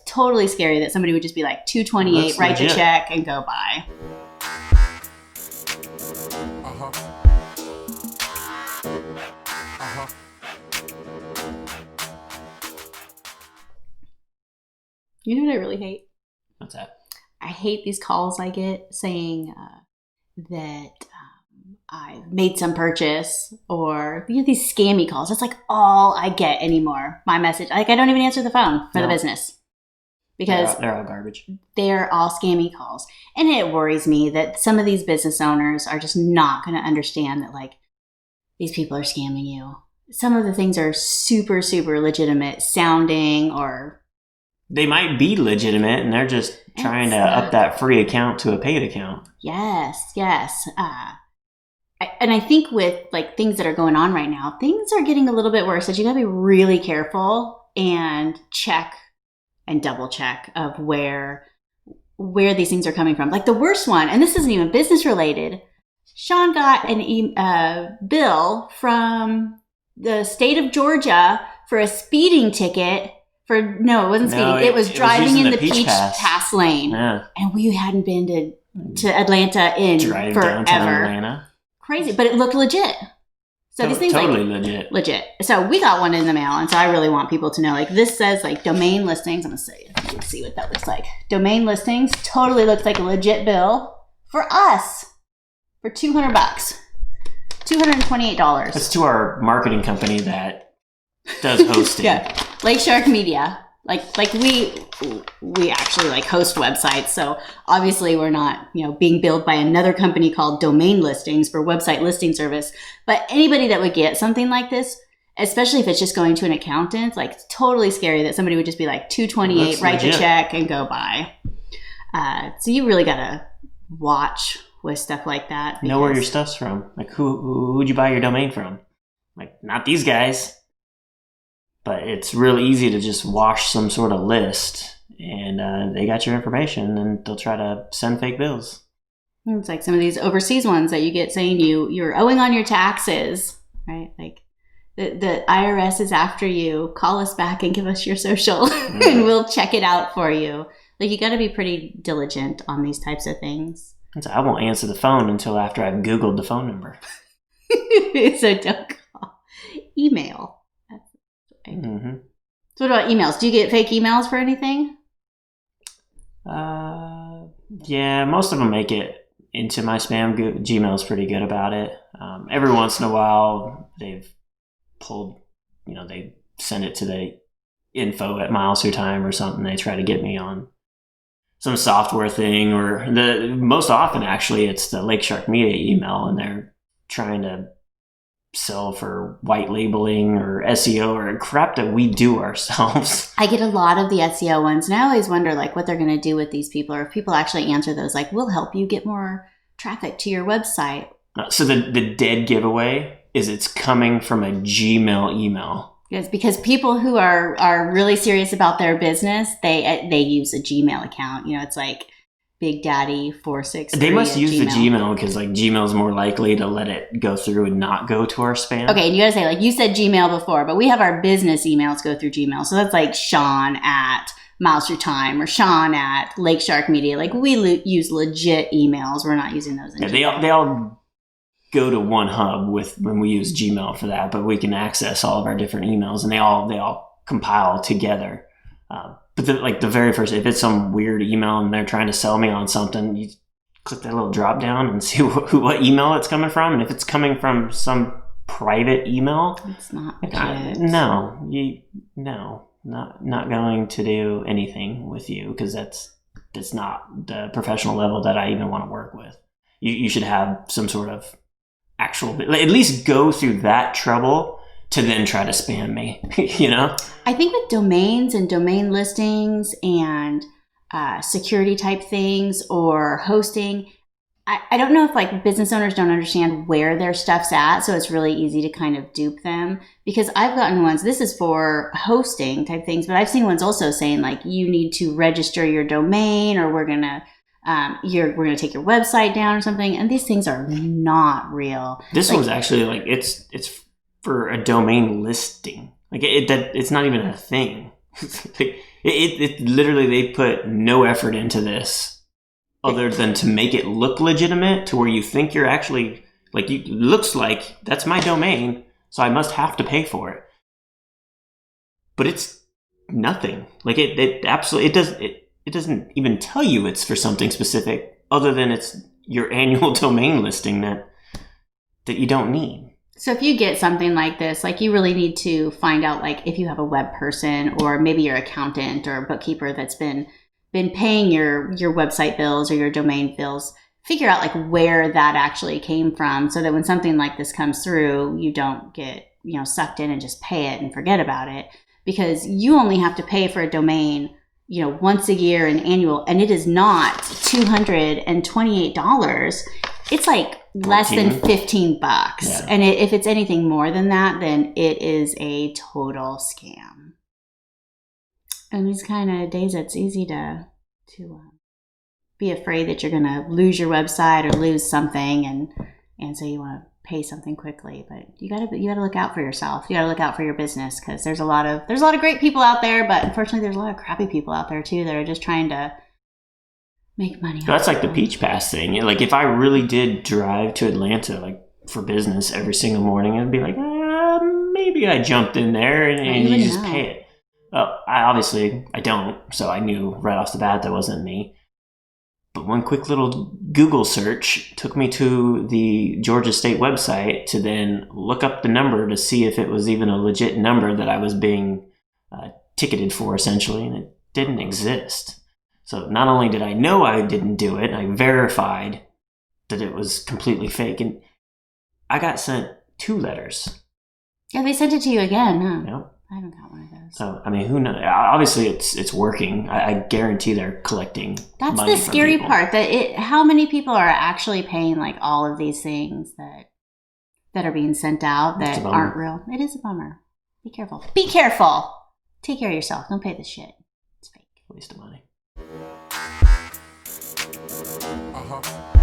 totally scary that somebody would just be like, $228, write the check and go buy. You know what I really hate? What's that? I hate these calls I get saying that I've made some purchase, or these scammy calls. That's like all I get anymore. My message, like I don't even answer the phone for the business because they're all garbage. They're all scammy calls, and it worries me that some of these business owners are just not going to understand that like these people are scamming you. Some of the things are super, super legitimate sounding, or they might be legitimate, and they're just trying to up that free account to a paid account. Yes. And I think with like things that are going on right now, things are getting a little bit worse. So you got to be really careful and check and double check of where these things are coming from. Like the worst one, and this isn't even business related. Sean got an bill from the state of Georgia for a speeding ticket. It wasn't speeding. It was driving in the Peach Pass lane. Yeah. And we hadn't been to Atlanta in forever. Downtown Atlanta. Crazy, but it looked legit. So these things totally legit. So we got one in the mail, and so I really want people to know, like this says like domain listings. I'm gonna see what that looks like. Domain listings totally looks like a legit bill for us for $200, $228. That's to our marketing company that does hosting. Yeah. Lake Shark Media. Like we actually like host websites. So obviously we're not, being billed by another company called Domain Listings for website listing service. But anybody that would get something like this, especially if it's just going to an accountant, like it's totally scary that somebody would just be like $228, write the check and go buy. So you really got to watch with stuff like that. Know where your stuff's from. Like who'd you buy your domain from? Like not these guys. But it's really easy to just wash some sort of list, and they got your information, and they'll try to send fake bills. It's like some of these overseas ones that you get saying you're owing on your taxes, right? Like the IRS is after you. Call us back and give us your social, and we'll check it out for you. Like you got to be pretty diligent on these types of things. So I won't answer the phone until after I've Googled the phone number. So don't call. Email. Mm-hmm. So what about emails? Do you get fake emails for anything? Yeah, most of them make it into my spam. Gmail's pretty good about it. Every once in a while, they've pulled, they send it to the info at Miles Through Time or something. They try to get me on some software thing, or most often actually it's the Lake Shark Media email, and they're trying to sell for white labeling or SEO or crap that we do ourselves. I get a lot of the SEO ones, and I always wonder like what they're going to do with these people, or if people actually answer those like, we'll help you get more traffic to your website. So the dead giveaway is it's coming from a Gmail email. Yes, because people who are really serious about their business, they use a Gmail account. It's like Big Daddy 463. They must use the Gmail because like Gmail's more likely to let it go through and not go to our spam. Okay, and you gotta say like you said Gmail before, but we have our business emails go through Gmail, so that's like Sean at Miles Through Time or Sean at Lake Shark Media. Like we use legit emails. We're not using those. They all go to one hub when we use Gmail for that, but we can access all of our different emails, and they all compile together. But the very first, if it's some weird email and they're trying to sell me on something, you click that little drop down and see what email it's coming from. And if it's coming from some private email, it's not legit. Not going to do anything with you, because that's not the professional level that I even want to work with. You should have some sort of actual, at least go through that trouble to then try to spam me, I think with domains and domain listings and security type things or hosting, I don't know if like business owners don't understand where their stuff's at, so it's really easy to kind of dupe them. Because I've gotten ones, this is for hosting type things, but I've seen ones also saying like you need to register your domain, or we're gonna take your website down or something, and these things are not real. This one's actually like it's for a domain listing. Like it's not even a thing. It literally, they put no effort into this other than to make it look legitimate, to where you think you're actually, like, it looks like that's my domain, so I must have to pay for it. But it's nothing. Like, it absolutely, it doesn't even tell you it's for something specific, other than it's your annual domain listing that you don't need. So if you get something like this, like, you really need to find out, like, if you have a web person or maybe your accountant or bookkeeper that's been paying your website bills or your domain bills, figure out, like, where that actually came from, so that when something like this comes through, you don't get, sucked in and just pay it and forget about it. Because you only have to pay for a domain, once a year, an annual, and it is not $228. It's like less than $15. Yeah. And if it's anything more than that, then it is a total scam. And these kind of days, it's easy to be afraid that you're going to lose your website or lose something, and so you want to pay something quickly. But you got to look out for yourself. You got to look out for your business, because there's a lot of great people out there, but unfortunately there's a lot of crappy people out there too that are just trying to make money. That's like the Peach Pass thing. Like, if I really did drive to Atlanta, like, for business every single morning, I'd be like, maybe I jumped in there and you just pay it. Well, I don't, so I knew right off the bat that wasn't me. But one quick little Google search took me to the Georgia State website to then look up the number to see if it was even a legit number that I was being ticketed for, essentially, and it didn't exist. So not only did I know I didn't do it, I verified that it was completely fake. And I got sent 2 letters. Yeah, they sent it to you again, huh? Yep. I haven't got one of those. So, I mean, who knows? Obviously, it's working. I guarantee they're collecting That's money the scary from part, how many people are actually paying, like, all of these things that are being sent out that aren't real. It is a bummer. Be careful. Be careful. Take care of yourself. Don't pay this shit. It's fake. Waste of money. Uh-huh.